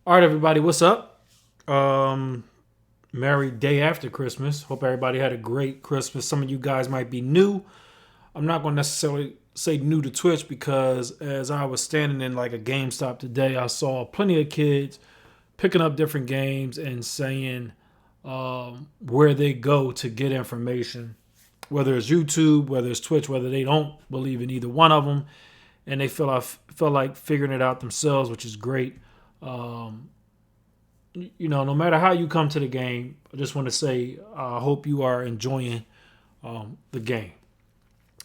All right, everybody, what's up? Um, Merry day after Christmas. Hope everybody had a great Christmas. Some of you guys might be new. I'm not going to necessarily say new to Twitch because as I was standing in like a GameStop today, I saw plenty of kids picking up different games and saying where they go to get information, whether it's YouTube, whether it's Twitch, whether they don't believe in either one of them, and they feel like figuring it out themselves, which is great. Um, no matter how you come to the game, I just want to say I hope you are enjoying the game.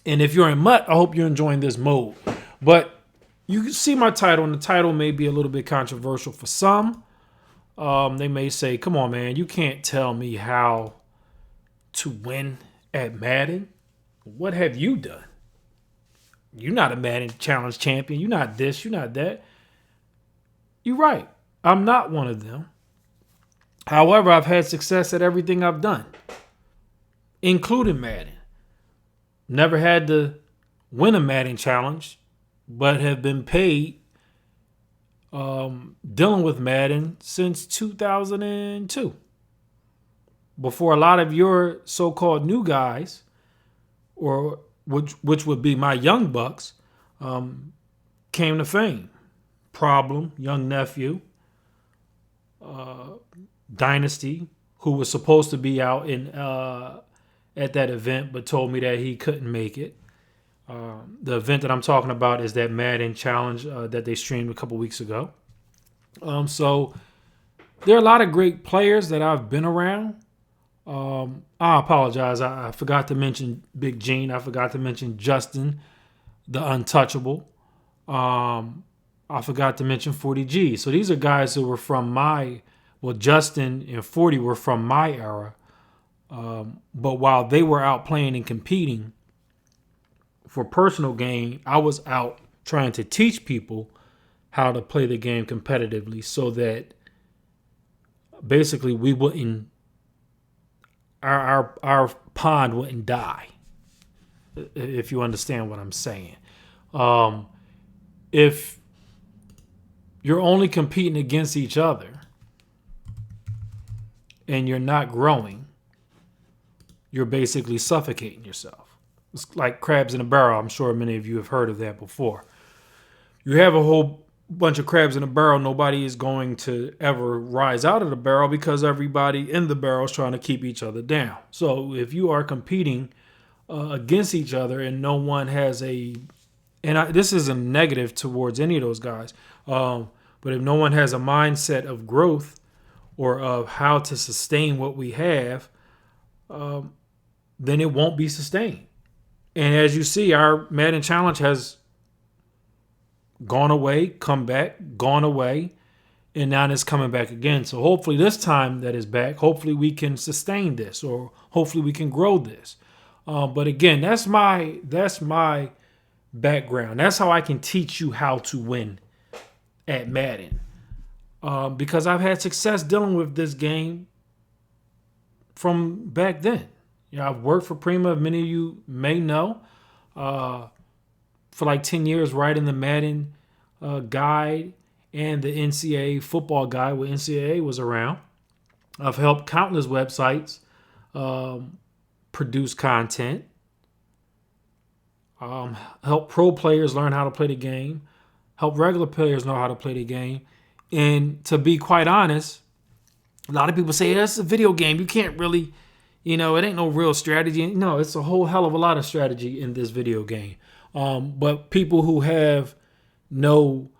And if you're in Mutt, I hope you're enjoying this mode. But you can see my title, and the title may be a little bit controversial for some. They may say, come on, man, you can't tell me how to win at Madden. What have you done? You're not a Madden Challenge champion. You're not this, you're not that. You're right. I'm not one of them. However, I've had success at everything I've done, including Madden. Never had to win a Madden challenge, but have been paid dealing with Madden since 2002. Before a lot of your so-called new guys, or which would be my young bucks, came to fame. Problem, young nephew, Dynasty, who was supposed to be out in at that event, but told me that he couldn't make it. The event that I'm talking about is that Madden Challenge that they streamed a couple weeks ago. So there are a lot of great players that I've been around. I apologize. I forgot to mention Big Gene. I forgot to mention Justin, the Untouchable. I forgot to mention 40G. So these are guys who were from Justin and 40 were from my era. But while they were out playing and competing for personal gain, I was out trying to teach people how to play the game competitively so that basically we wouldn't, our pond wouldn't die, if you understand what I'm saying. If you're only competing against each other and you're not growing, you're basically suffocating yourself. It's like crabs in a barrel. I'm sure many of you have heard of that before. You have a whole bunch of crabs in a barrel. Nobody is going to ever rise out of the barrel because everybody in the barrel is trying to keep each other down. So if you are competing against each other and no one has this isn't negative towards any of those guys, but if no one has a mindset of growth or of how to sustain what we have, then it won't be sustained. And as you see, our Madden Challenge has gone away, come back, gone away, and now it's coming back again. So hopefully this time that is back, hopefully we can sustain this, or hopefully we can grow this. But again, that's my background. That's how I can teach you how to win at Madden. Because I've had success dealing with this game from back then. I've worked for Prima, many of you may know, for like 10 years writing the Madden guide and the NCAA football guide when NCAA was around. I've helped countless websites produce content, help pro players learn how to play the game, help regular players know how to play the game. And to be quite honest, a lot of people say, that's a video game. You can't really, it ain't no real strategy. No, it's a whole hell of a lot of strategy in this video game. But people who have no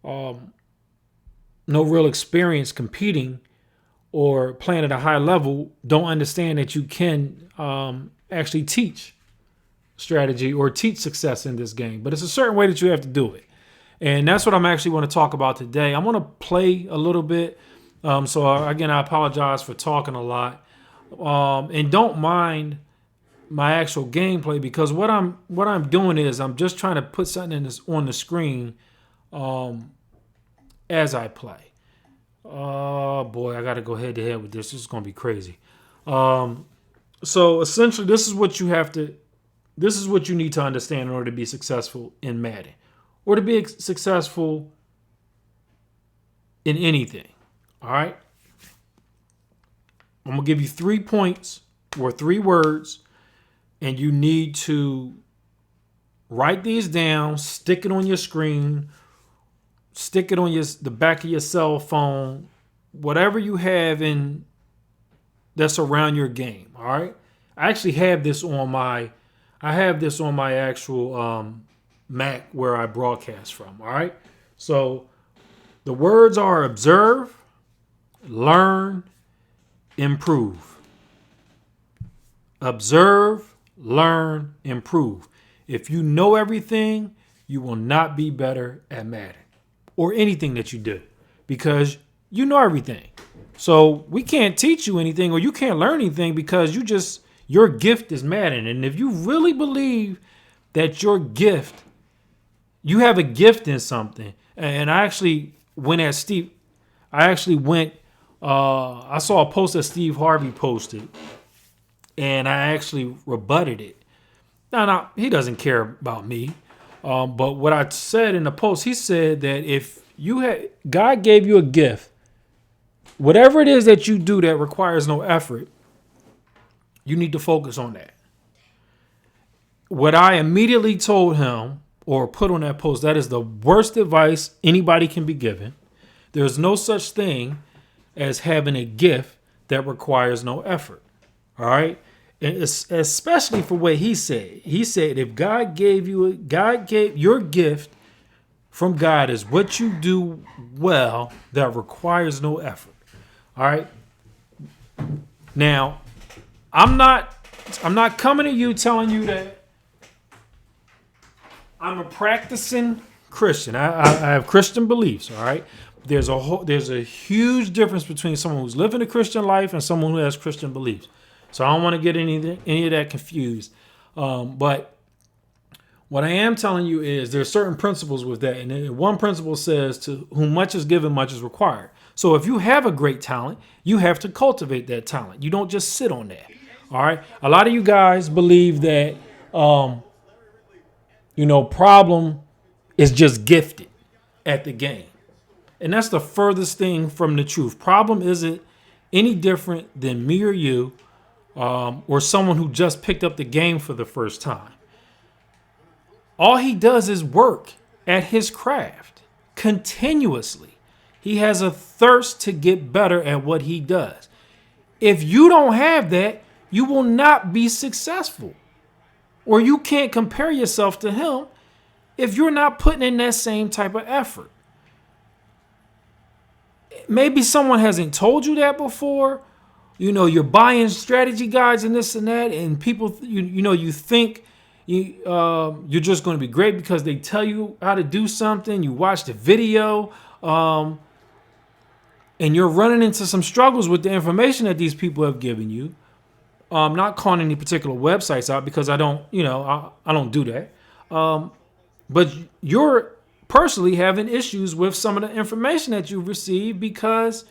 real experience competing or playing at a high level don't understand that you can actually teach strategy or teach success in this game. But it's a certain way that you have to do it. And that's what I'm actually going to talk about today. I'm going to play a little bit. Again, I apologize for talking a lot. And don't mind my actual gameplay, because what I'm doing is I'm just trying to put something on the screen as I play. Oh boy, I got to go head to head with this. This is going to be crazy. So essentially, this is what you need to understand in order to be successful in Madden, or to be successful in anything. All right. I'm going to give you 3 points or 3 words, and you need to write these down, stick it on your screen, stick it on the back of your cell phone, whatever you have in that's around your game. All right. I actually have this on my actual Mac where I broadcast from. All right. So the words are observe, learn, improve. Observe, learn, improve. If you know everything, you will not be better at Madden or anything that you do because you know everything. So we can't teach you anything or you can't learn anything because your gift is Madden. And if you really believe that you have a gift in something, and I actually went at Steve, I saw a post that Steve Harvey posted and I actually rebutted it. Now, he doesn't care about me. But what I said in the post, he said that if God gave you a gift, whatever it is that you do that requires no effort, you need to focus on that. What I immediately told him or put on that post, that is the worst advice anybody can be given. There's no such thing as having a gift that requires no effort. All right. And especially for what he said. He said, if God gave your gift from God is what you do well that requires no effort. All right. Now, I'm not coming to you telling you that I'm a practicing Christian. I have Christian beliefs. All right. There's a huge difference between someone who's living a Christian life and someone who has Christian beliefs. So I don't want to get any of that confused. But what I am telling you is there's certain principles with that. And one principle says to whom much is given, much is required. So if you have a great talent, you have to cultivate that talent. You don't just sit on that. All right. A lot of you guys believe that, problem is just gifted at the game. And that's the furthest thing from the truth. Problem isn't any different than me or you. Or someone who just picked up the game for the first time. All he does is work at his craft continuously. He has a thirst to get better at what he does. If you don't have that, you will not be successful. Or you can't compare yourself to him if you're not putting in that same type of effort. Maybe someone hasn't told you that before. You're buying strategy guides and this and that, and people, you think you're just going to be great because they tell you how to do something. You watch the video, and you're running into some struggles with the information that these people have given you. I'm not calling any particular websites out because I don't do that. But you're personally having issues with some of the information that you've received because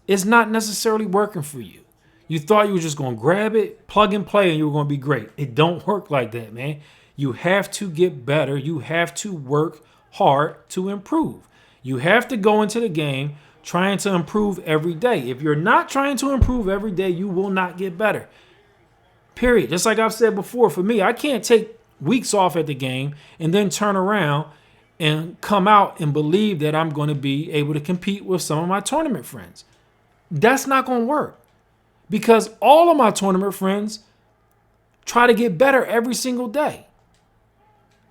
it's not necessarily working for you. You thought you were just going to grab it, plug and play, and you were going to be great. It don't work like that, man. You have to get better. You have to work hard to improve. You have to go into the game trying to improve every day. If you're not trying to improve every day, you will not get better. Period. Just like I've said before, for me, I can't take weeks off at the game and then turn around and come out and believe that I'm going to be able to compete with some of my tournament friends. That's not going to work. Because all of my tournament friends try to get better every single day.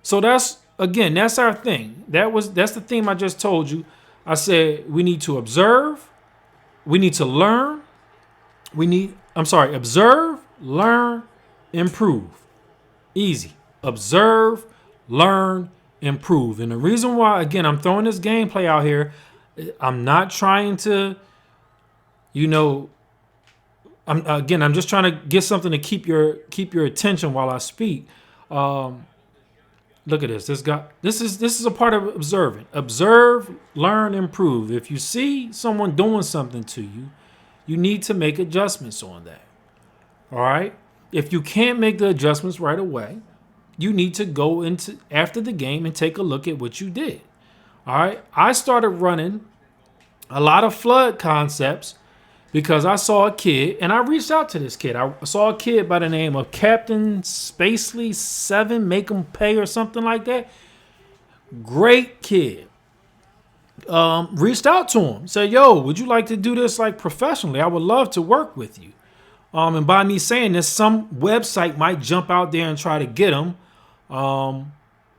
So that's our thing. That's the theme I just told you. I said we need to observe. We need to learn. Observe, learn, improve. Easy. Observe, learn, improve. And the reason why, again, I'm throwing this gameplay out here, I'm not trying to, I'm just trying to get something to keep your attention while I speak. Look at this. This is a part of observing. Observe, learn, improve. If you see someone doing something to you, you need to make adjustments on that. All right? If you can't make the adjustments right away, you need to go into after the game and take a look at what you did. All right? I started running a lot of flood concepts because I saw a kid, and I reached out to this kid. I saw a kid by the name of Captain Spacely 7, Make 'em Pay or something like that. Great kid. Reached out to him, said, "Yo, would you like to do this like professionally? I would love to work with you." And by me saying this, some website might jump out there and try to get him,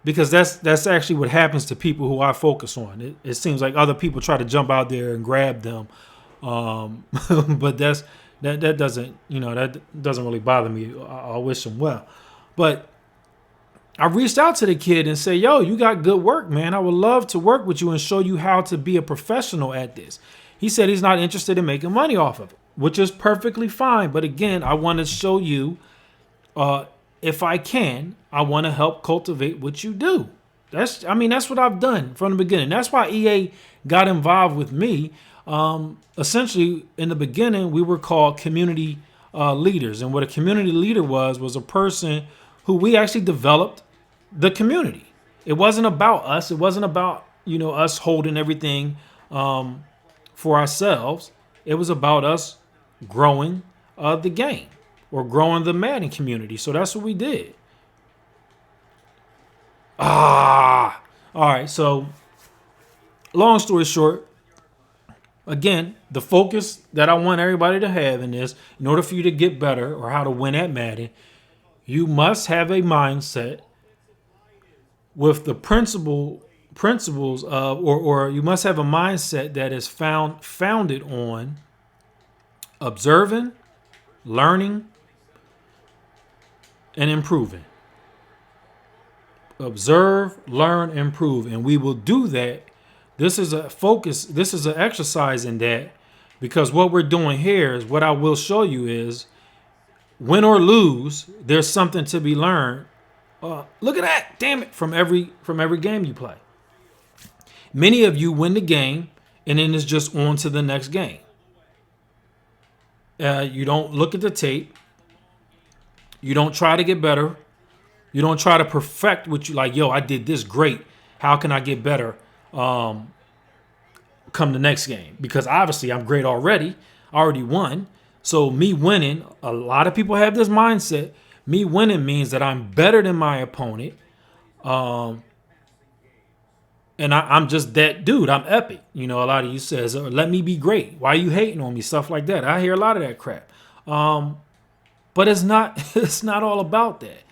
because that's actually what happens to people who I focus on. It seems like other people try to jump out there and grab them, but that doesn't that doesn't really bother me. I wish him well, but I reached out to the kid and said, "Yo, you got good work, man. I would love to work with you and show you how to be a professional at this." He said he's not interested in making money off of it, which is perfectly fine. But again, I want to show you, if I can, I want to help cultivate what you do. That's what I've done from the beginning. That's why EA got involved with me. Essentially, in the beginning, we were called community leaders. And what a community leader was a person who we actually developed the community. It wasn't about us. It wasn't about, us holding everything for ourselves. It was about us growing the game or growing the Madden community. So that's what we did. All right. So long story short, again, the focus that I want everybody to have in this, in order for you to get better or how to win at Madden, you must have a mindset with the principles of, or you must have a mindset that is founded on observing, learning, and improving. Observe, learn, improve, and we will do that. This is a focus. This is an exercise in that, because what we're doing here is what I will show you is, win or lose, there's something to be learned. Look at that, damn it, from every game you play. Many of you win the game, and then it's just on to the next game. You don't look at the tape. You don't try to get better. You don't try to perfect what you like. Yo, I did this great. How can I get better? Come the next game, because obviously I'm great already. I already won. So me winning, a lot of people have this mindset. Me winning means that I'm better than my opponent. And I'm just that dude. I'm epic. A lot of you says, let me be great. Why are you hating on me? Stuff like that. I hear a lot of that crap. But it's not all about that.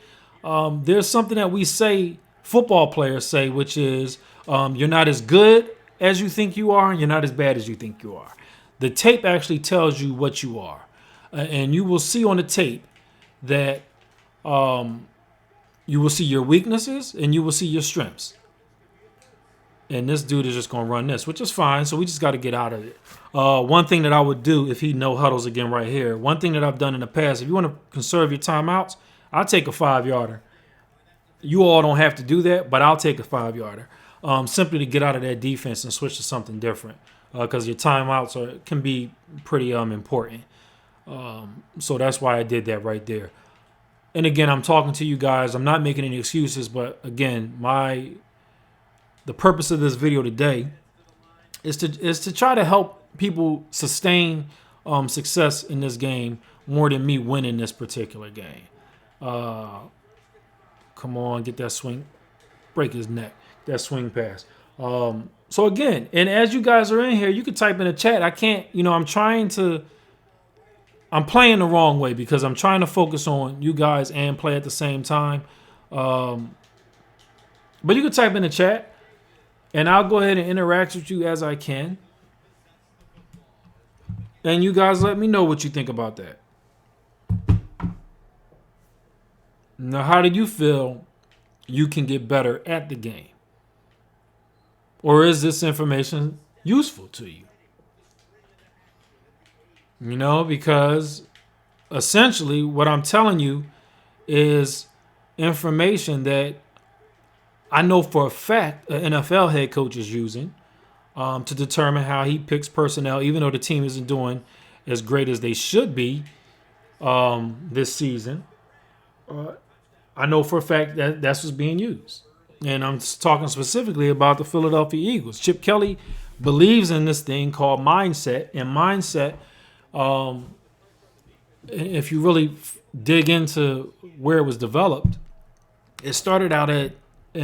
There's something that we say, football players say, which is you're not as good as you think you are, and you're not as bad as you think you are. The tape actually tells you what you are. And you will see on the tape that you will see your weaknesses and you will see your strengths. And this dude is just going to run this, which is fine. So we just got to get out of it. One thing that I would do if he no huddles again right here, one thing that I've done in the past, if you want to conserve your timeouts, I'll take a 5-yarder. You all don't have to do that, but I'll take a 5-yarder. Simply to get out of that defense and switch to something different. Because your timeouts can be pretty important. So that's why I did that right there. And again, I'm talking to you guys. I'm not making any excuses, but again, the purpose of this video today is to try to help people sustain success in this game more than me winning this particular game. Come on, get that swing, break his neck, that swing pass. So again, and as you guys are in here, you can type in the chat. I can't, I'm playing the wrong way because I'm trying to focus on you guys and play at the same time. But you can type in the chat, and I'll go ahead and interact with you as I can. And you guys let me know what you think about that. Now, how do you feel you can get better at the game? Or is this information useful to you? Because essentially what I'm telling you is information that I know for a fact an NFL head coach is using to determine how he picks personnel, even though the team isn't doing as great as they should be this season. I know for a fact that's what's being used. And I'm talking specifically about the Philadelphia Eagles. Chip Kelly believes in this thing called mindset. And mindset, if you really dig into where it was developed, it started out in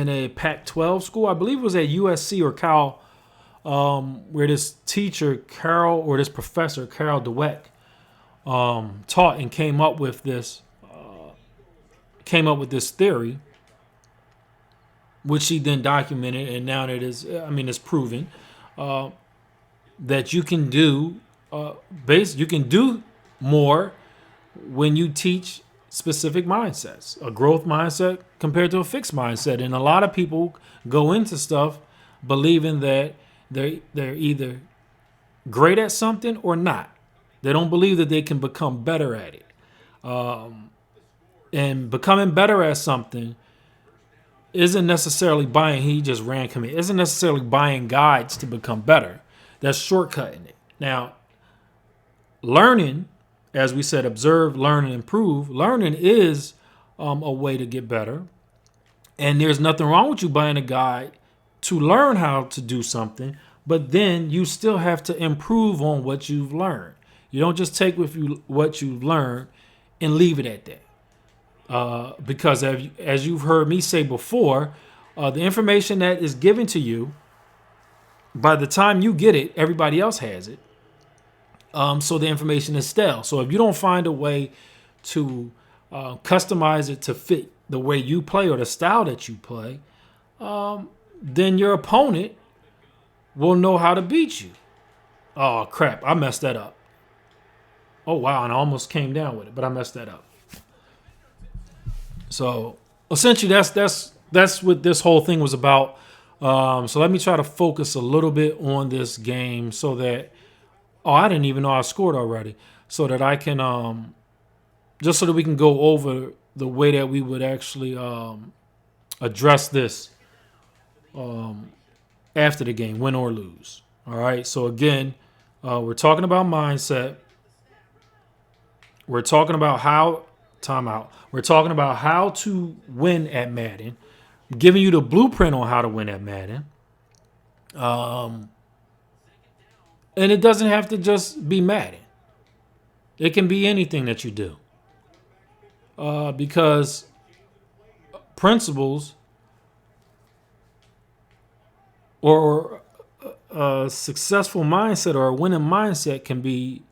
a Pac-12 school. I believe it was at USC or Cal, where this teacher this professor Carol Dweck taught and came up with this theory, which she then documented, and now it is, it's proven that you can do you can do more when you teach specific mindsets, a growth mindset compared to a fixed mindset. And a lot of people go into stuff believing that they're either great at something or not. They don't believe that they can become better at it. And becoming better at something isn't necessarily buying, isn't necessarily buying guides to become better. That's shortcutting it. Now, learning, as we said, observe, learn, and improve. Learning is a way to get better. And there's nothing wrong with you buying a guide to learn how to do something, but then you still have to improve on what you've learned. You don't just take with you what you've learned and leave it at that. Because as you've heard me say before, the information that is given to you, by the time you get it, everybody else has it. So the information is stale. So if you don't find a way to customize it to fit the way you play or the style that you play, then your opponent will know how to beat you. Oh, crap. I messed that up. Oh, wow. And I almost came down with it, but I messed that up. So essentially, that's what this whole thing was about. So let me try to focus a little bit on this game so that, I didn't even know I scored already, so that I can, just so that we can go over the way that we would actually address this after the game, win or lose. All right. So again, we're talking about mindset. We're talking about We're talking about how to win at Madden. I'm giving you the blueprint on how to win at Madden. And it doesn't have to just be Madden. It can be anything that you do. Because principles or a successful mindset or a winning mindset can be,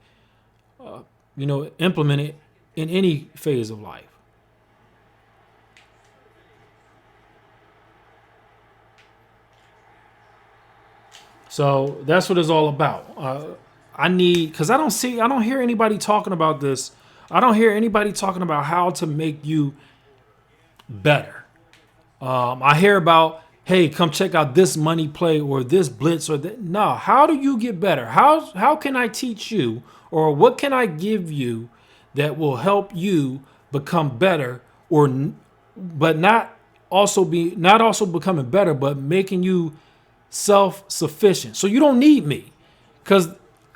implemented in any phase of life. So that's what it's all about. Because I don't hear anybody talking about this. I don't hear anybody talking about how to make you better. I hear about, hey, come check out this money play or this blitz or that. No, how do you get better? How can I teach you, or what can I give you that will help you become better, but not also becoming better, but making you self-sufficient. So you don't need me. Because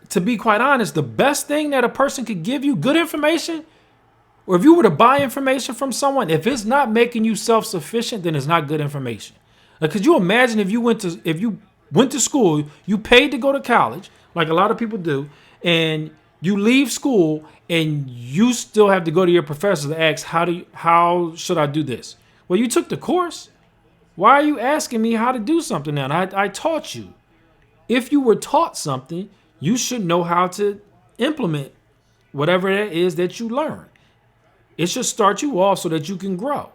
to be quite honest, the best thing that a person could give you, good information, or if you were to buy information from someone, if it's not making you self-sufficient, then it's not good information. Could you imagine if you went to school, you paid to go to college, like a lot of people do, and you leave school and you still have to go to your professor to ask, how should I do this? Well, you took the course. Why are you asking me how to do something now? I taught you. If you were taught something, you should know how to implement whatever that is that you learn. It should start you off so that you can grow.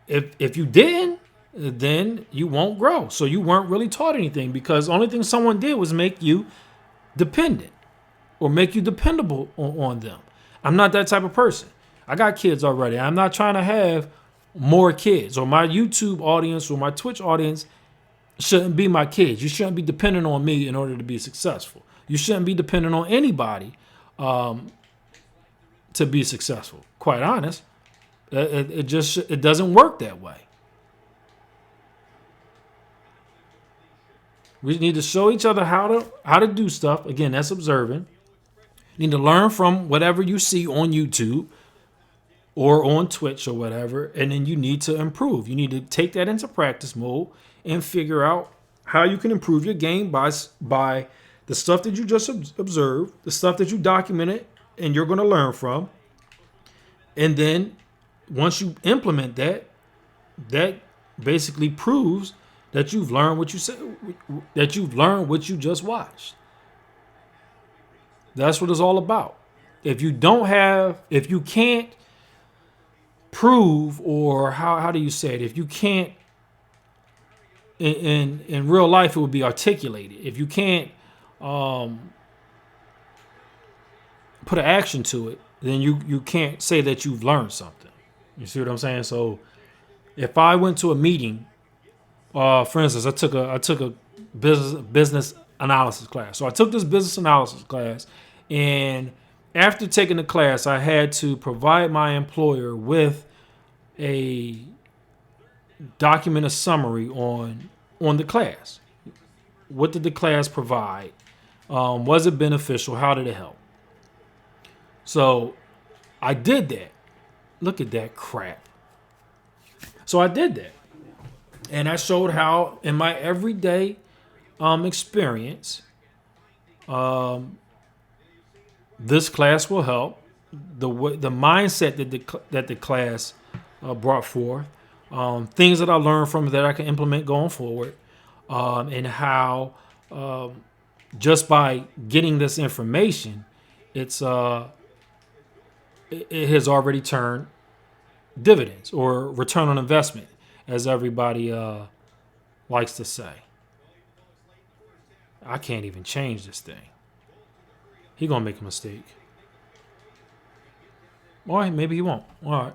If you didn't, then you won't grow. So you weren't really taught anything, because the only thing someone did was make you dependent or make you dependable on them. I'm not that type of person. I got kids already. I'm not trying to have more kids, or my YouTube audience or my Twitch audience shouldn't be my kids. You shouldn't be dependent on me in order to be successful. You shouldn't be dependent on anybody to be successful. Quite honest, it doesn't work that way. We need to show each other how to do stuff. Again, that's observing. You need to learn from whatever you see on YouTube or on Twitch or whatever, and then you need to improve. You need to take that into practice mode and figure out how you can improve your game by the stuff that you just observed, the stuff that you documented, and you're going to learn from. And then once you implement that, that basically proves that you've learned what you said, that you've learned what you just watched. That's what it's all about. If you can't prove, or how do you say it? If you can't, in real life, it would be articulated. If you can't put an action to it, then you can't say that you've learned something. You see what I'm saying? So if I went to a meeting, for instance, I took a business analysis class. So I took this business analysis class, and after taking the class, I had to provide my employer with a document, a summary on the class. What did the class provide? Was it beneficial? How did it help? So I did that. Look at that crap. So I did that. And I showed how in my everyday experience, this class will help. The mindset that the class brought forth, things that I learned from it that I can implement going forward, and how just by getting this information, it has already turned dividends, or return on investment, as everybody likes to say. I can't even change this thing. He gonna make a mistake. All right, maybe he won't. All right.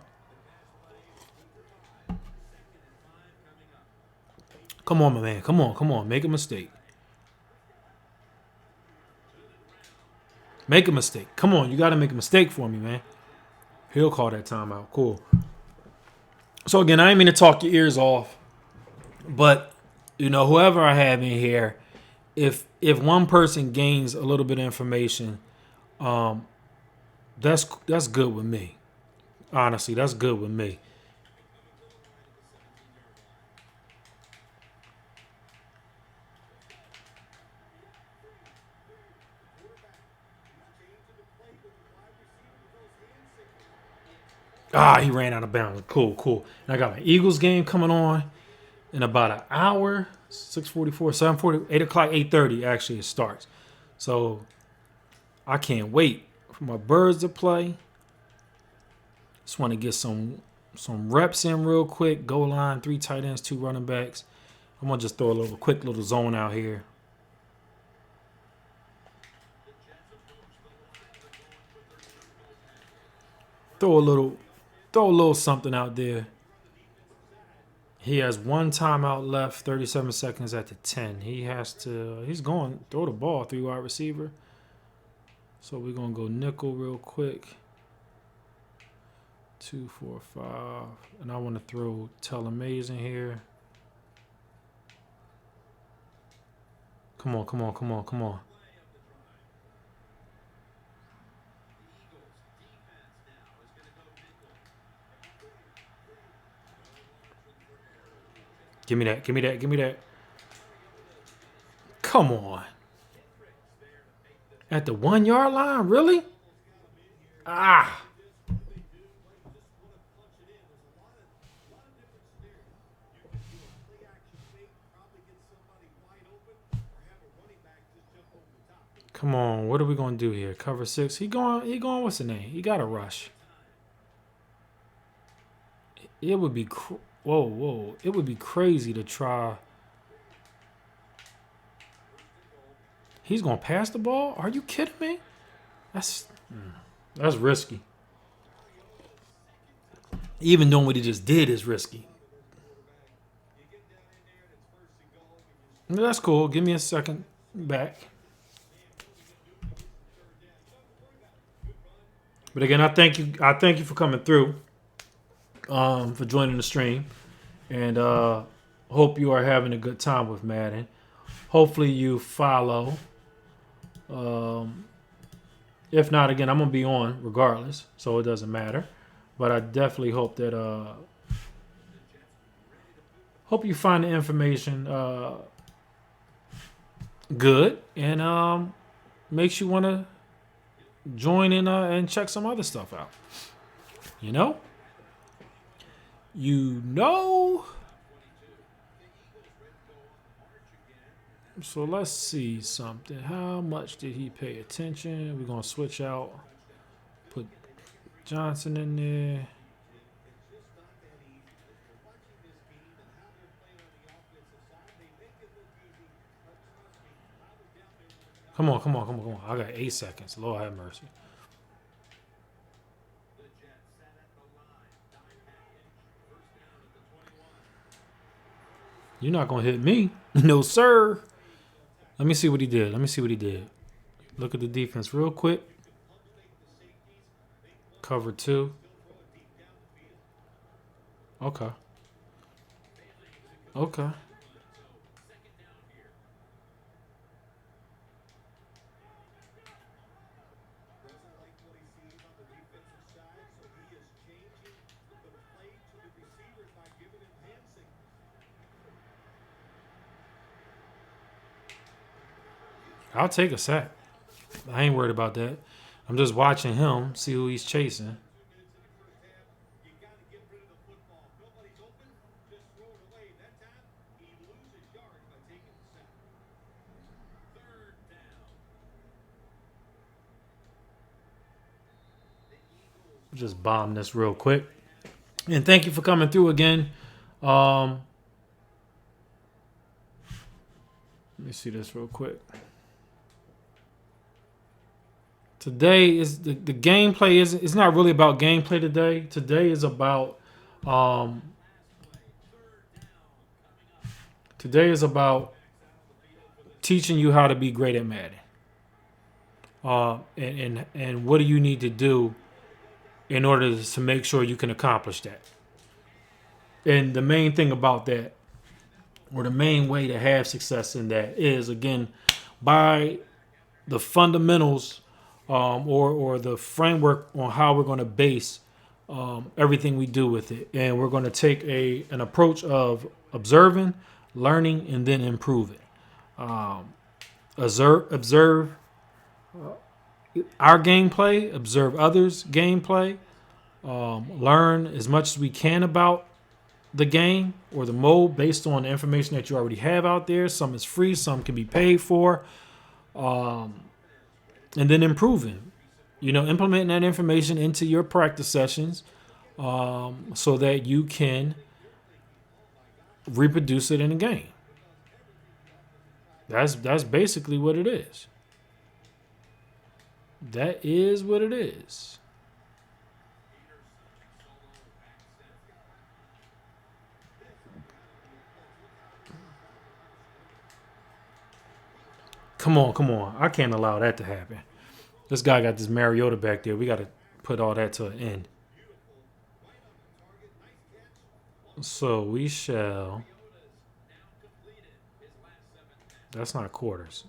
Come on, my man. Come on. Make a mistake. Make a mistake. Come on, you got to make a mistake for me, man. He'll call that timeout. Cool. So again, I didn't mean to talk your ears off, but whoever I have in here, if one person gains a little bit of information, that's good with me. Honestly, that's good with me. He ran out of bounds. Cool. And I got my Eagles game coming on in about an hour. 6:44, 7:40, 8 o'clock, 8:30 actually it starts. So I can't wait for my Birds to play. Just want to get some reps in real quick. Goal line, 3 tight ends, 2 running backs. I'm going to just throw a quick little zone out here. Throw a little something out there. He has 1 timeout left, 37 seconds at the 10. He's going to throw the ball, 3 wide receiver. So we're going to go nickel real quick. 2, 4, 5. And I want to throw Tell Amazing here. Come on. Give me that. Come on. At the 1 yard line, really? Come on, what are we gonna do here? Cover 6. He going. What's the name? He got a rush. It would be whoa. It would be crazy to try. He's gonna pass the ball? Are you kidding me? That's risky. Even doing what he just did is risky. That's cool. Give me a second back. But again, I thank you for coming through, for joining the stream, and hope you are having a good time with Madden. Hopefully you follow. If not, again, I'm gonna be on regardless, so it doesn't matter. But I definitely hope that hope you find the information good, and makes you want to join in and check some other stuff out. You know, you know. So let's see something. How much did he pay attention? We're gonna switch out. Put Johnson in there. Come on, come on, come on, come on. I got 8 seconds. Lord have mercy. You're not gonna hit me. No, sir. Let me see what he did. Let me see what he did. Look at the defense real quick. Cover 2. Okay. Okay. I'll take a sack. I ain't worried about that. I'm just watching him, see who he's chasing. Just bomb this real quick. And thank you for coming through again. Let me see this real quick. Today is the gameplay is it's not really about gameplay today. Today is about teaching you how to be great at Madden. And what do you need to do in order to make sure you can accomplish that? And the main thing about that, or the main way to have success in that, is again by the fundamentals or the framework on how we're going to base everything we do with it. And we're going to take an approach of observing, learning, and then improving. Observe our gameplay, observe others' gameplay, learn as much as we can about the game or the mode based on the information that you already have out there. Some is free, some can be paid for. And then improving, implementing that information into your practice sessions so that you can reproduce it in a game. That's basically what it is. That is what it is. Come on, come on. I can't allow that to happen. This guy got this Mariota back there. We got to put all that to an end. So we shall. That's not quarters.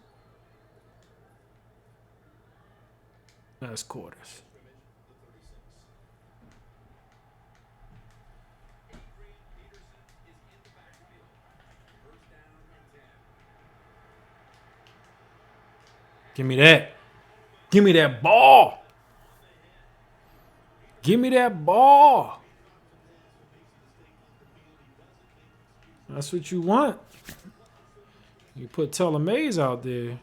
That's quarters. Give me that. Give me that ball. Give me that ball. That's what you want. You put Telemaze out there.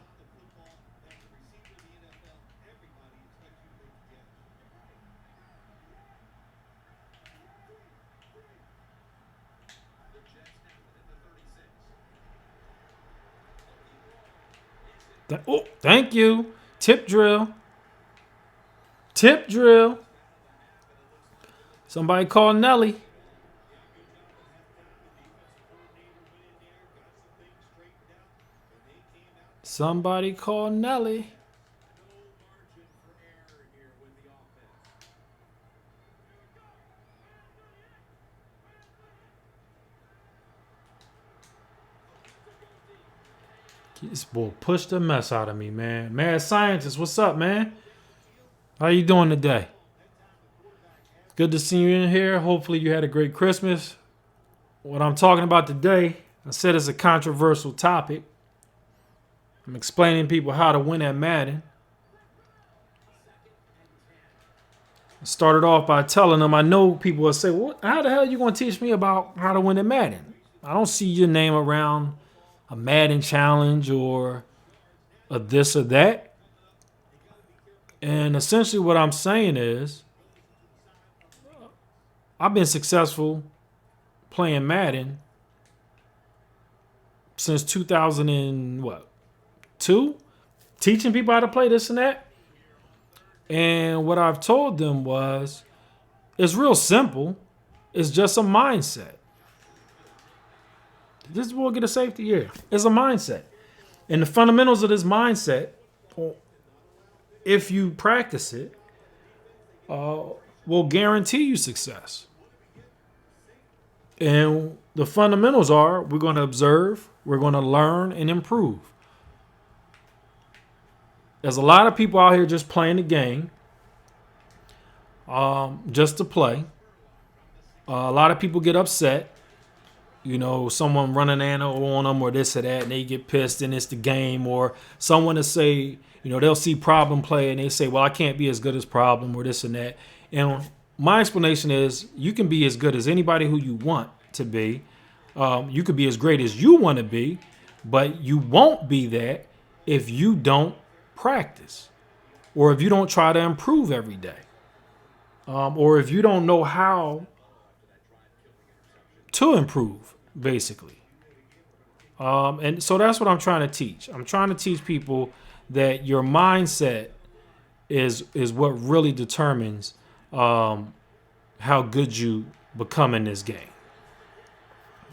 Oh, thank you. Tip drill. Tip drill. Somebody call Nelly. Somebody call Nelly. This boy pushed the mess out of me, man. Mad Scientist, what's up, man? How you doing today? Good to see you in here. Hopefully you had a great Christmas. What I'm talking about today, I said it's a controversial topic. I'm explaining to people how to win at Madden. I started off by telling them, I know people will say, well, how the hell are you going to teach me about how to win at Madden? I don't see your name around a Madden challenge or a this or that. And essentially what I'm saying is I've been successful playing Madden since 2002, teaching people how to play this and that. And what I've told them was, it's real simple. It's just a mindset. This will get a safety here. It's a mindset. And the fundamentals of this mindset, if you practice it, will guarantee you success. And the fundamentals are, we're going to observe, we're going to learn and improve. There's a lot of people out here just playing the game, just to play. A lot of people get upset. You know, someone running on them or this or that, and they get pissed, and it's the game. Or someone to say, you know, they'll see Problem play, and they say, well, I can't be as good as Problem or this and that. And my explanation is, you can be as good as anybody who you want to be. You could be as great as you want to be, but you won't be that if you don't practice, or if you don't try to improve every day, or if you don't know how to improve, basically. And so that's what I'm trying to teach. I'm trying to teach people that your mindset is what really determines how good you become in this game.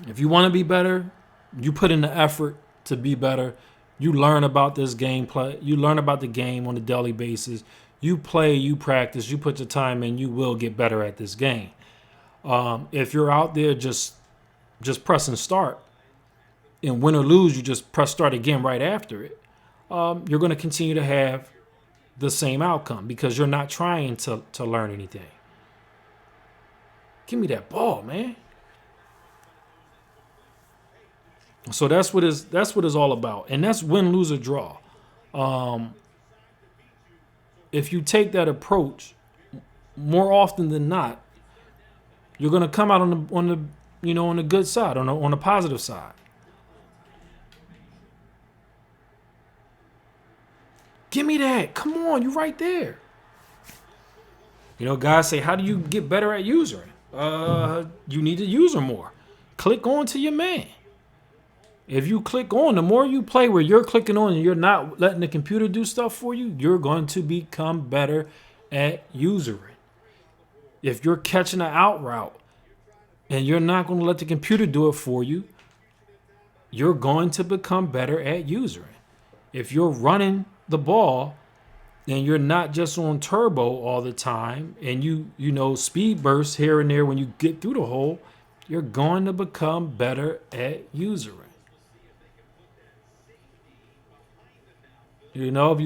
If you want to be better, you put in the effort to be better. You learn about this gameplay. You learn about the game on a daily basis. You play, you practice, you put your time in, you will get better at this game. If you're out there just pressing start, and win or lose, you just press start again right after it, you're going to continue to have the same outcome because you're not trying to learn anything. Give me that ball, man. So that's what it's all about, and that's win, lose, or draw. If you take that approach, more often than not, you're going to come out on the good side, on the positive side. Give me that. Come on, you right there. You know, guys say, how do you get better at usering? You need to use her more. Click on to your man. If you click on, the more you play where you're clicking on and you're not letting the computer do stuff for you, you're going to become better at usering. If you're catching an out route and you're not going to let the computer do it for you, you're going to become better at usering. If you're running the ball and you're not just on turbo all the time and you speed bursts here and there when you get through the hole, you're going to become better at usering. You know, if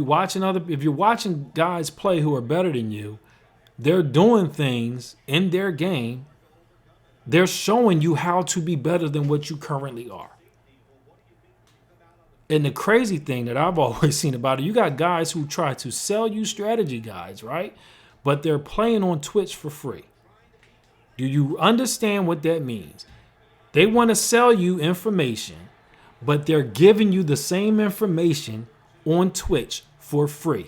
you're watching guys play who are better than you, they're doing things in their game. They're showing you how to be better than what you currently are. And the crazy thing that I've always seen about it, you got guys who try to sell you strategy guides, right? But they're playing on Twitch for free. Do you understand what that means? They want to sell you information, but they're giving you the same information on Twitch for free.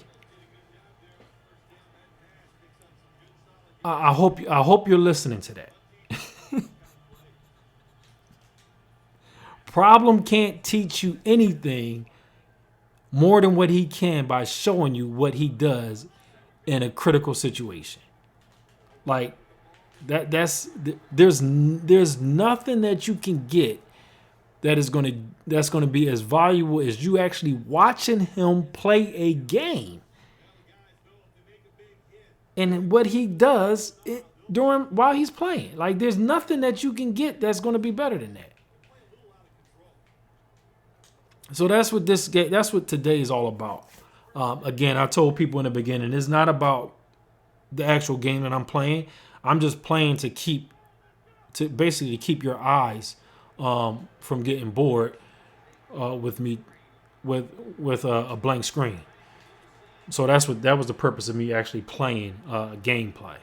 I hope you're listening to that. Problem can't teach you anything more than what he can by showing you what he does in a critical situation. Like there's nothing that you can get that's going to be as valuable as you actually watching him play a game. And what he does while he's playing. Like, there's nothing that you can get that's going to be better than that. So that's what today is all about. Again, I told people in the beginning, it's not about the actual game that I'm playing. I'm just playing to basically keep your eyes from getting bored with me with a blank screen. So that was the purpose of me actually playing gameplay.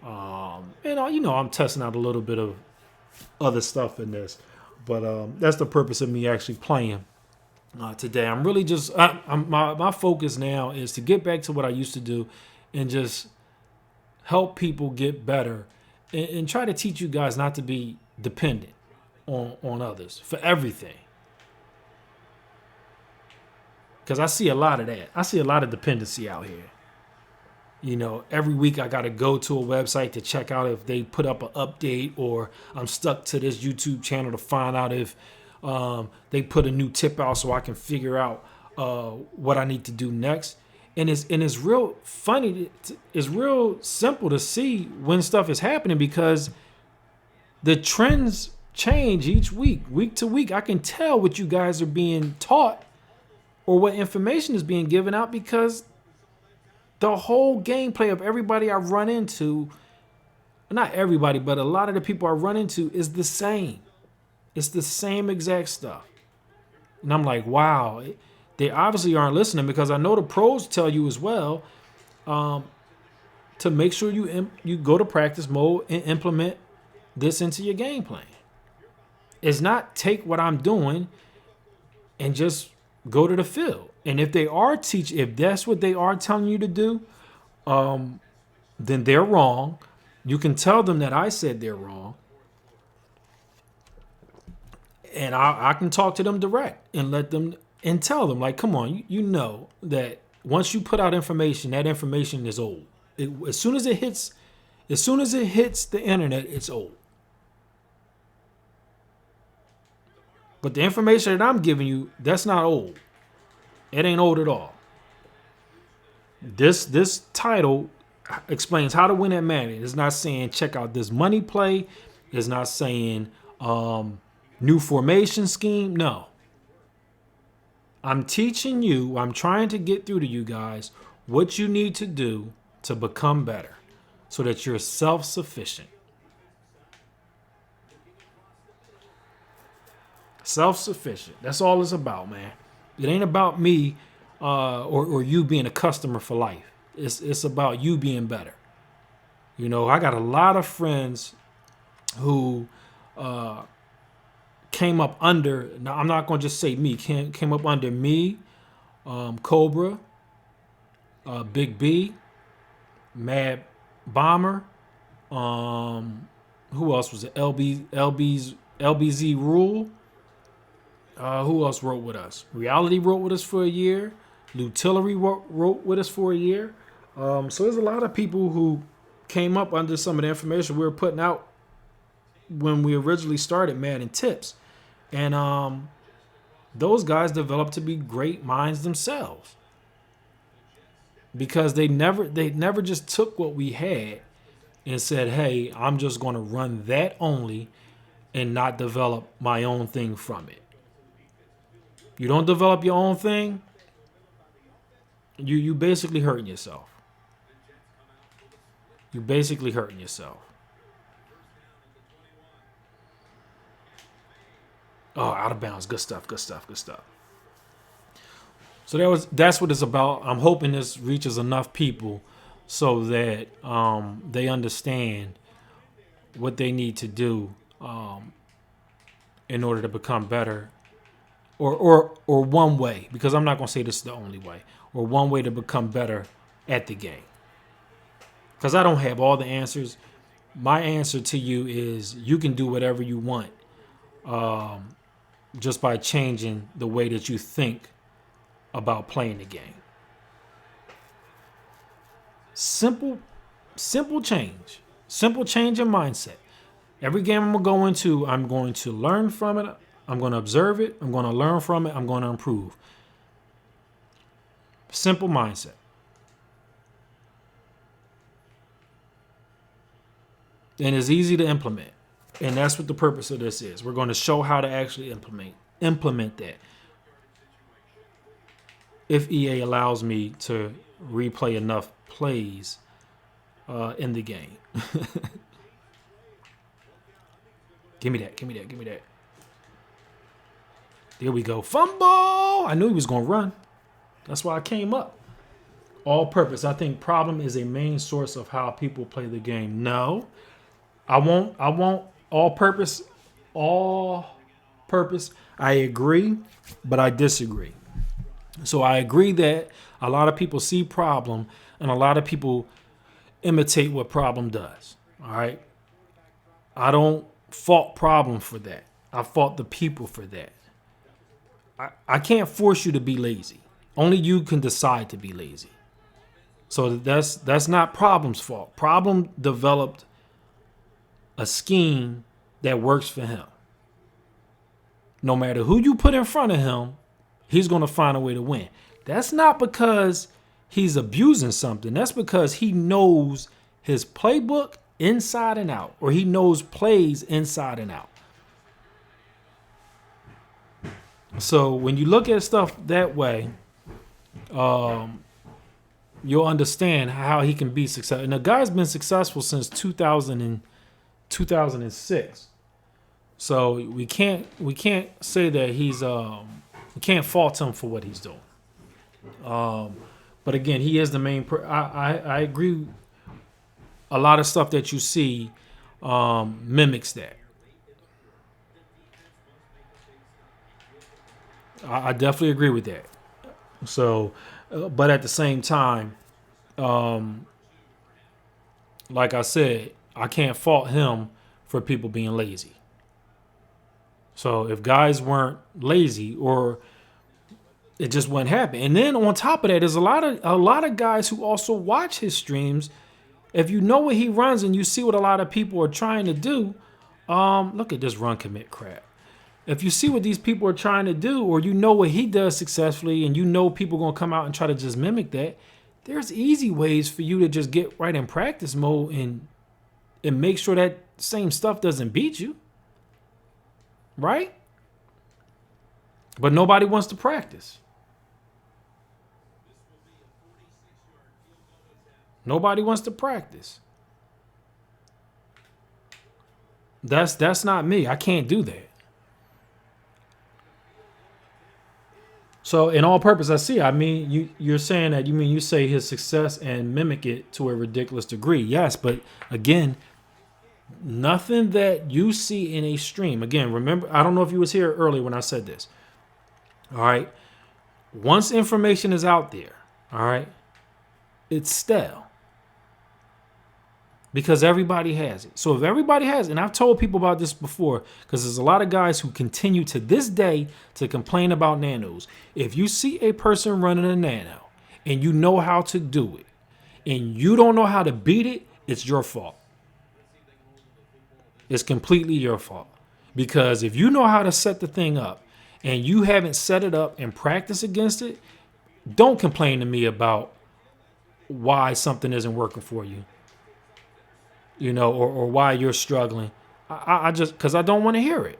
And I'm testing out a little bit of other stuff in this, but that's the purpose of me actually playing today. I'm really just my focus now is to get back to what I used to do, and just help people get better, and try to teach you guys not to be dependent on others for everything. Because I see a lot of that. I see a lot of dependency out here. Every week I got to go to a website to check out if they put up an update, or I'm stuck to this YouTube channel to find out if they put a new tip out so I can figure out what I need to do next. And it's real funny. It's real simple to see when stuff is happening, because the trends change each week to week. I can tell what you guys are being taught or what information is being given out, because the whole gameplay of everybody I run into, not everybody, but a lot of the people I run into, is the same. It's the same exact stuff. And I'm like, wow, they obviously aren't listening, because I know the pros tell you as well to make sure you go to practice mode and implement this into your game plan. It's not take what I'm doing and just go to the field. And if if that's what they are telling you to do, then they're wrong. You can tell them that I said they're wrong. And I can talk to them direct and tell them, like, come on, you know that once you put out information, that information is old. As soon as it hits the internet, it's old. But the information that I'm giving you, that's not old. It ain't old at all. This title explains how to win at Madden. It's not saying check out this money play. It's not saying new formation scheme. No. I'm teaching you, I'm trying to get through to you guys what you need to do to become better so that you're self-sufficient. Self-sufficient. That's all it's about, man. It ain't about me or you being a customer for life. It's about you being better. I got a lot of friends who came up under. Now, I'm not going to just say me. Came up under me, Cobra, Big B, Mad Bomber. Who else was it? LBZ Rule. Who else wrote with us? Reality wrote with us for a year. Lutillery wrote with us for a year. So there's a lot of people who came up under some of the information we were putting out when we originally started Madden Tips. And those guys developed to be great minds themselves, because they never just took what we had and said, hey, I'm just going to run that only and not develop my own thing from it. You don't develop your own thing, you basically hurting yourself. You're basically hurting yourself. Oh, out of bounds. Good stuff. So that's what it's about. I'm hoping this reaches enough people so that they understand what they need to do in order to become better. Or one way, because I'm not going to say this is the only way, or one way to become better at the game. Because I don't have all the answers. My answer to you is you can do whatever you want just by changing the way that you think about playing the game. Simple change. Simple change in mindset. Every game I'm going to I'm going to learn from it. I'm going to observe it. I'm going to learn from it. I'm going to improve. Simple mindset. And it's easy to implement. And that's what the purpose of this is. We're going to show how to actually implement that. If EA allows me to replay enough plays in the game. Give me that. There we go. Fumble. I knew he was going to run. That's why I came up. All purpose. I think problem is a main source of how people play the game. No, I won't all purpose. All purpose. I agree, but I disagree. So I agree that a lot of people see problem and a lot of people imitate what problem does. All right. I don't fault problem for that. I fault the people for that. I can't force you to be lazy. Only you can decide to be lazy. So that's not problem's fault. Problem developed a scheme that works for him. No matter who you put in front of him, he's going to find a way to win. That's not because he's abusing something. That's because he knows his playbook inside and out, or he knows plays inside and out. So when you look at stuff that way, you'll understand how he can be successful. And the guy's been successful since 2006. So we can't say that he's we can't fault him for what he's doing. But again, he is the main. I agree. A lot of stuff that you see mimics that. I definitely agree with that. So, but at the same time, like I said, I can't fault him for people being lazy. So if guys weren't lazy, or it just wouldn't happen. And then on top of that, there's a lot of guys who also watch his streams. If you know what he runs and you see what a lot of people are trying to do, look at this run commit crap. If you see what these people are trying to do, or you know what he does successfully, and you know people are going to come out and try to just mimic that, there's easy ways for you to just get right in practice mode and make sure that same stuff doesn't beat you. Right? But nobody wants to practice. Nobody wants to practice. That's not me. I can't do that. So in all purpose, I mean, you're saying that you say his success and mimic it to a ridiculous degree. Yes, but again, nothing that you see in a stream. Again, remember, I don't know if you was here earlier when I said this. All right. Once information is out there, all right, it's stale. Because everybody has it. So if everybody has it, and I've told people about this before, because there's a lot of guys who continue to this day to complain about nanos. If you see a person running a nano and you know how to do it and you don't know how to beat it, it's your fault. It's completely your fault. Because if you know how to set the thing up and you haven't set it up and practice against it, don't complain to me about why something isn't working for you. You know, or why you're struggling. I just, because I don't want to hear it.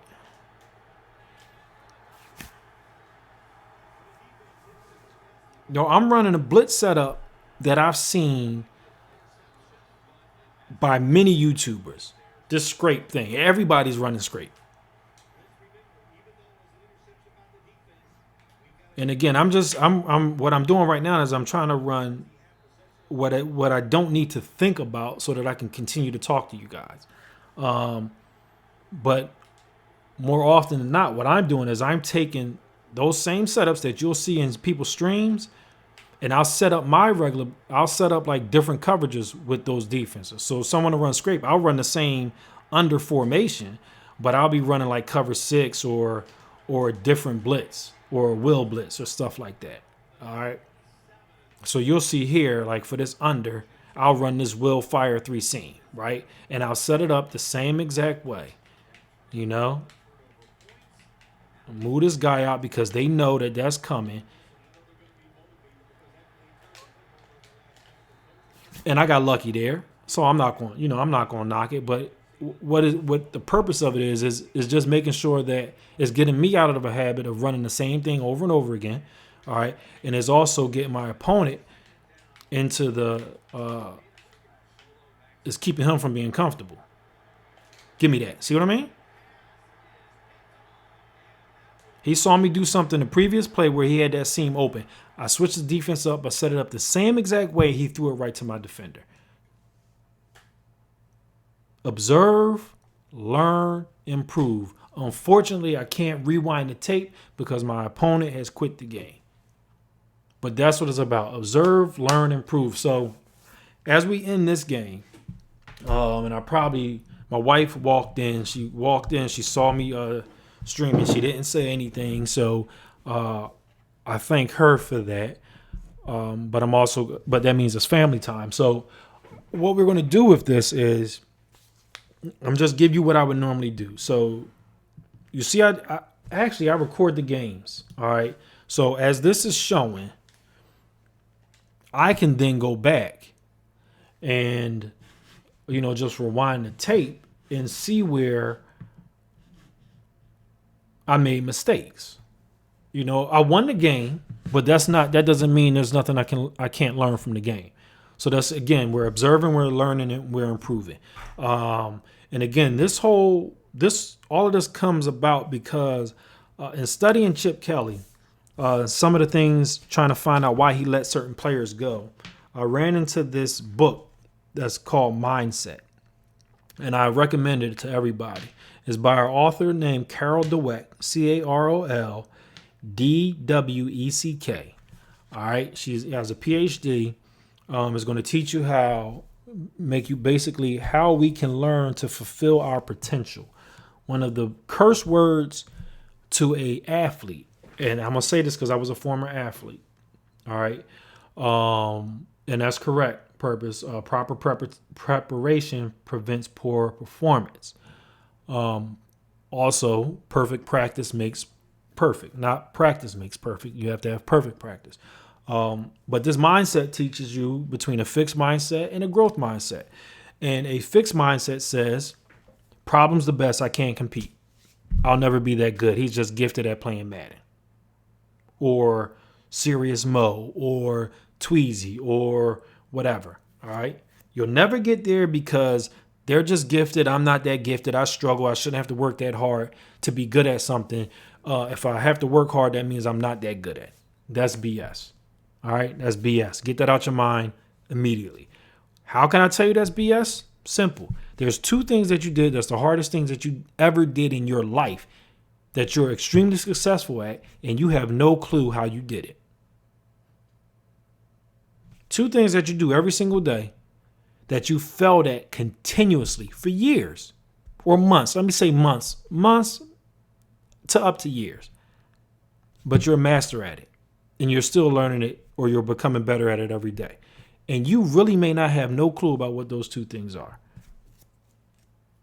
No, I'm running a blitz setup that I've seen by many YouTubers. This scrape thing. Everybody's running scrape. And again, what I'm doing right now is I'm trying to run what I don't need to think about so that I can continue to talk to you guys. But more often than not, what I'm doing is I'm taking those same setups that you'll see in people's streams, and I'll set up like different coverages with those defenses. So if someone will run scrape, I'll run the same under formation, but I'll be running like cover 6 or a different blitz or a will blitz or stuff like that. All right. So you'll see here, like for this under, I'll run this will fire 3 seam, right? And I'll set it up the same exact way, you know? Move this guy out because they know that that's coming. And I got lucky there. So I'm not going to knock it. But what the purpose of it is just making sure that it's getting me out of a habit of running the same thing over and over again. All right. And it's also getting my opponent into it's keeping him from being comfortable. Give me that. See what I mean? He saw me do something the previous play where he had that seam open. I switched the defense up. I set it up the same exact way. He threw it right to my defender. Observe, learn, improve. Unfortunately, I can't rewind the tape because my opponent has quit the game. But that's what it's about. Observe, learn, improve. So as we end this game, and my wife walked in. She saw me streaming. She didn't say anything. So I thank her for that. But that means it's family time. So what we're going to do with this is I'm just give you what I would normally do. So you see, I record the games. All right. So as this is showing, I can then go back and, just rewind the tape and see where I made mistakes. I won the game, but that doesn't mean there's nothing I can't learn from the game. So that's, again, we're observing, we're learning, and we're improving. And again, all of this comes about because in studying Chip Kelly, some of the things trying to find out why he let certain players go, I ran into this book that's called Mindset. And I recommend it to everybody. It's by our author named Carol Dweck, CaroldWeck. All right. She has a PhD. Is going to teach you how we can learn to fulfill our potential. One of the curse words to a athlete, and I'm going to say this because I was a former athlete. All right. And that's correct. Proper preparation prevents poor performance. Also, perfect practice makes perfect. Not practice makes perfect. You have to have perfect practice. But this mindset teaches you between a fixed mindset and a growth mindset. And a fixed mindset says, problem's the best, I can't compete. I'll never be that good. He's just gifted at playing Madden. Or Serious Mo, or Tweezy, or whatever. All right. You'll never get there because they're just gifted. I'm not that gifted. I struggle. I shouldn't have to work that hard to be good at something. If I have to work hard, that means I'm not that good at it. That's BS. All right. That's BS. Get that out your mind immediately. How can I tell you that's BS? Simple. There's two things that you did. That's the hardest things that you ever did in your life that you're extremely successful at, and you have no clue how you did it. Two things that you do every single day that you failed at continuously for years or months. Let me say months to up to years. But you're a master at it and you're still learning it, or you're becoming better at it every day. And you really may not have no clue about what those two things are.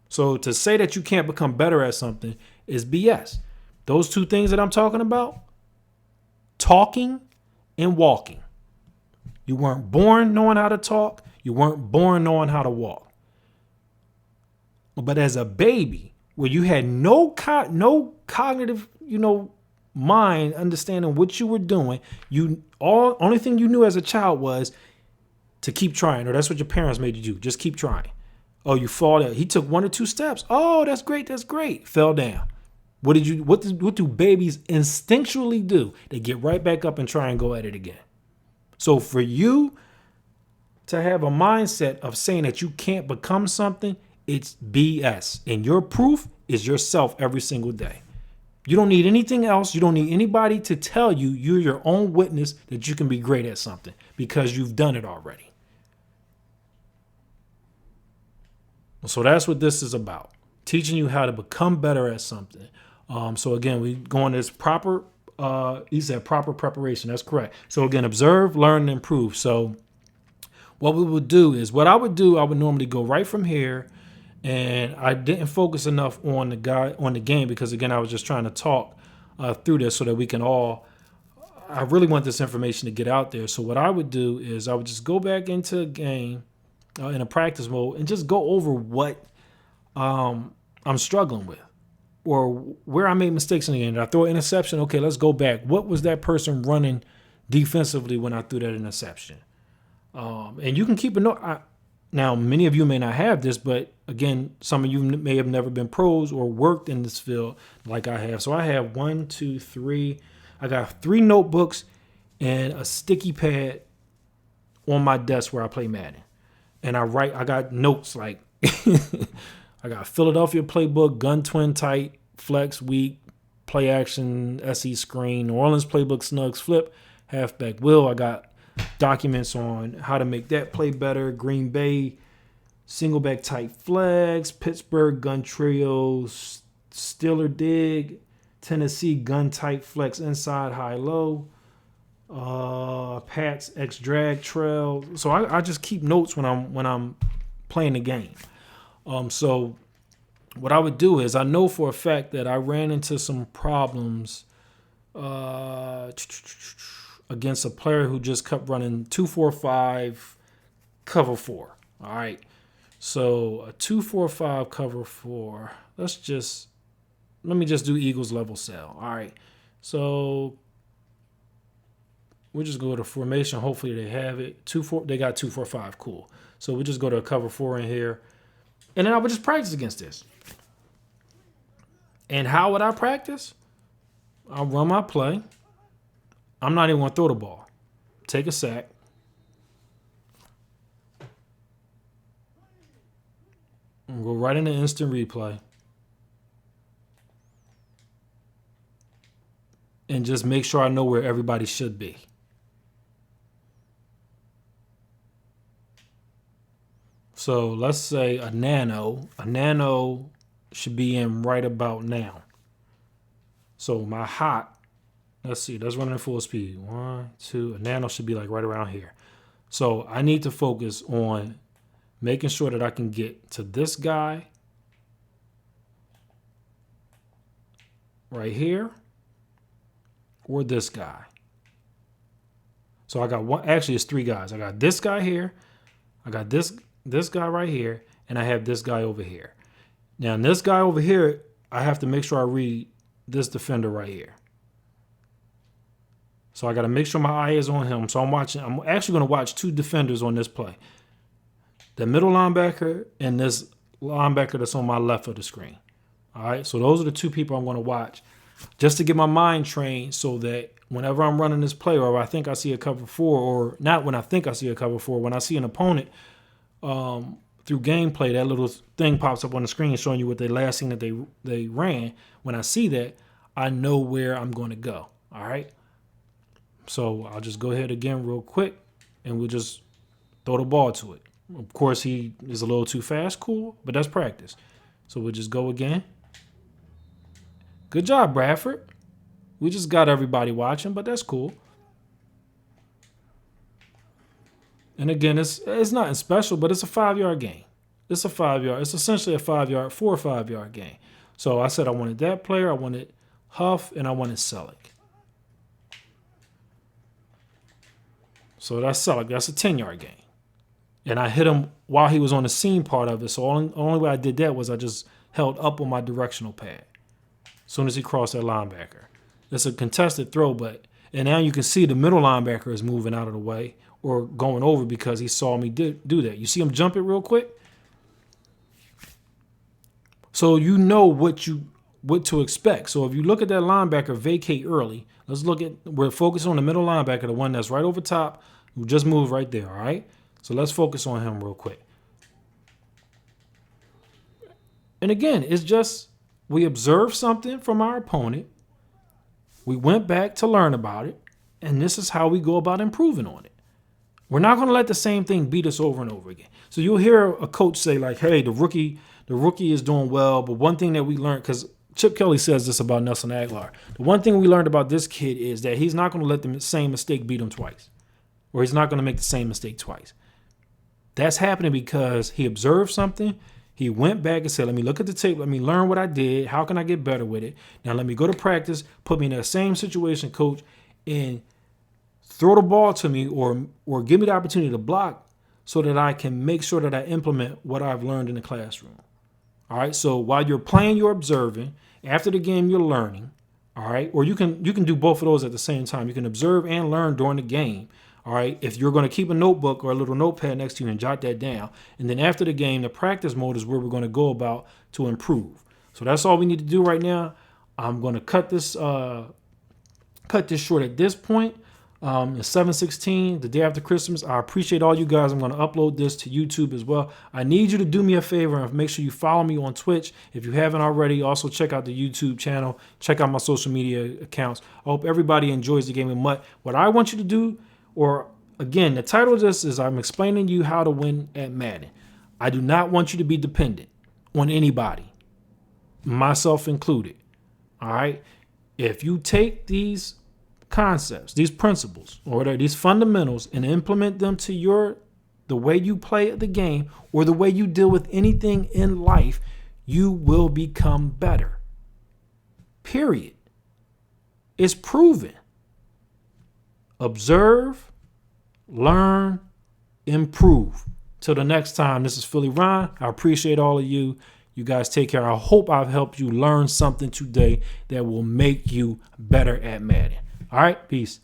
So to say that you can't become better at something is BS. Those two things that I'm talking about, talking and walking. You weren't born knowing how to talk. You weren't born knowing how to walk. But as a baby, where you had no cognitive, mind understanding what you were doing, only thing you knew as a child was to keep trying, or that's what your parents made you do. Just keep trying. Oh, you fall down. He took 1 or 2 steps. Oh, that's great. That's great. Fell down. What do babies instinctually do? They get right back up and try and go at it again. So for you to have a mindset of saying that you can't become something, it's BS. And your proof is yourself every single day. You don't need anything else. You don't need anybody to tell you you're your own witness that you can be great at something because you've done it already. So that's what this is about. Teaching you how to become better at something. So again, we go on this proper preparation. That's correct. So again, observe, learn, and improve. So what we would do is, I would normally go right from here, and I didn't focus enough on the game because again, I was just trying to talk through this so that we can all. I really want this information to get out there. So what I would do is I would just go back into a game in a practice mode and just go over what I'm struggling with, or where I made mistakes in the game. Did I throw an interception? Okay, let's go back. What was that person running defensively when I threw that interception? And you can keep a note. Now, many of you may not have this, but again, some of you may have never been pros or worked in this field like I have. So I have 1, 2, 3. I got 3 notebooks and a sticky pad on my desk where I play Madden. And I got notes like I got Philadelphia playbook, gun twin tight, flex weak, play action, SE screen, New Orleans playbook, snugs flip, halfback will. I got documents on how to make that play better. Green Bay, single back tight flags. Pittsburgh, gun trios. Steeler dig. Tennessee, gun tight flex inside, high, low. Pats, X drag trail. So I just keep notes when I'm playing the game. So what I would do is I know for a fact that I ran into some problems against a player who just kept running 2-4-5 cover 4. All right. So a 2-4-5 cover 4. Let me just do Eagles level cell. All right. So we'll just go to formation. Hopefully they have it. They got 2-4-5. Cool. So we'll just go to a cover 4 in here. And then I would just practice against this. And how would I practice? I'll run my play. I'm not even going to throw the ball. Take a sack. And go right into instant replay. And just make sure I know where everybody should be. So let's say a nano should be in right about now. So my hot, let's see, that's running at full speed. 1, 2, a nano should be like right around here. So I need to focus on making sure that I can get to this guy right here or this guy. So I got one, actually it's 3 guys. I got this guy here. I got this guy right here, and I have this guy over here. Now, this guy over here, I have to make sure I read this defender right here. So I got to make sure my eye is on him. So I'm actually going to watch 2 defenders on this play. The middle linebacker and this linebacker that's on my left of the screen. All right, so those are the 2 people I'm going to watch just to get my mind trained so that whenever I'm running this play or I think I see a cover 4, or not when I think I see a cover 4, when I see an opponent through gameplay, that little thing pops up on the screen showing you what the last thing that they ran. When I see that, I know where I'm going to go. All right. So I'll just go ahead again real quick, and we'll just throw the ball to it. Of course, he is a little too fast. Cool, but that's practice. So we'll just go again. Good job, Bradford. We just got everybody watching, but that's cool. And again, it's nothing special, but it's a 5-yard gain. It's a 5-yard. It's essentially a 4 or 5 yard gain. So I said I wanted that player, I wanted Huff, and I wanted Selleck. So that's Selleck. That's a 10-yard gain. And I hit him while he was on the seam part of it. So only way I did that was I just held up on my directional pad as soon as he crossed that linebacker. It's a contested throw, and now you can see the middle linebacker is moving out of the way or going over because he saw me do that. You see him jump it real quick? So you know what to expect. So if you look at that linebacker vacate early, we're focused on the middle linebacker, the one that's right over top, who just moved right there, all right? So let's focus on him real quick. And again, it's just we observed something from our opponent. We went back to learn about it, and this is how we go about improving on it. We're not going to let the same thing beat us over and over again. So you'll hear a coach say like, hey, the rookie is doing well, but one thing that we learned, because Chip Kelly says this about Nelson Aguilar, the one thing we learned about this kid is that he's not going to let the same mistake beat him twice, or he's not going to make the same mistake twice. That's happening because he observed something. He went back and said, let me look at the tape. Let me learn what I did. How can I get better with it? Now let me go to practice, put me in that same situation, coach, and throw the ball to me or give me the opportunity to block so that I can make sure that I implement what I've learned in the classroom. All right. So while you're playing, you're observing. After the game, you're learning. All right. Or you can do both of those at the same time. You can observe and learn during the game. All right. If you're going to keep a notebook or a little notepad next to you and jot that down. And then after the game, the practice mode is where we're going to go about to improve. So that's all we need to do right now. I'm going to cut this short at this point. It's 7/16, the day after Christmas. I appreciate all you guys. I'm going to upload this to YouTube as well. I need you to do me a favor and make sure you follow me on Twitch if you haven't already. Also, check out the YouTube channel. Check out my social media accounts. I hope everybody enjoys the game of Mutt. What I want you to do, or again, the title of this is I'm explaining to you how to win at Madden. I do not want you to be dependent on anybody, myself included. All right? If you take these concepts, these principles, or these fundamentals and implement them to the way you play the game or the way you deal with anything in life, you will become better. Period. It's proven. Observe, learn, improve. Till the next time, this is PhillyRon. I appreciate all of you. You guys take care. I hope I've helped you learn something today that will make you better at Madden. All right, peace.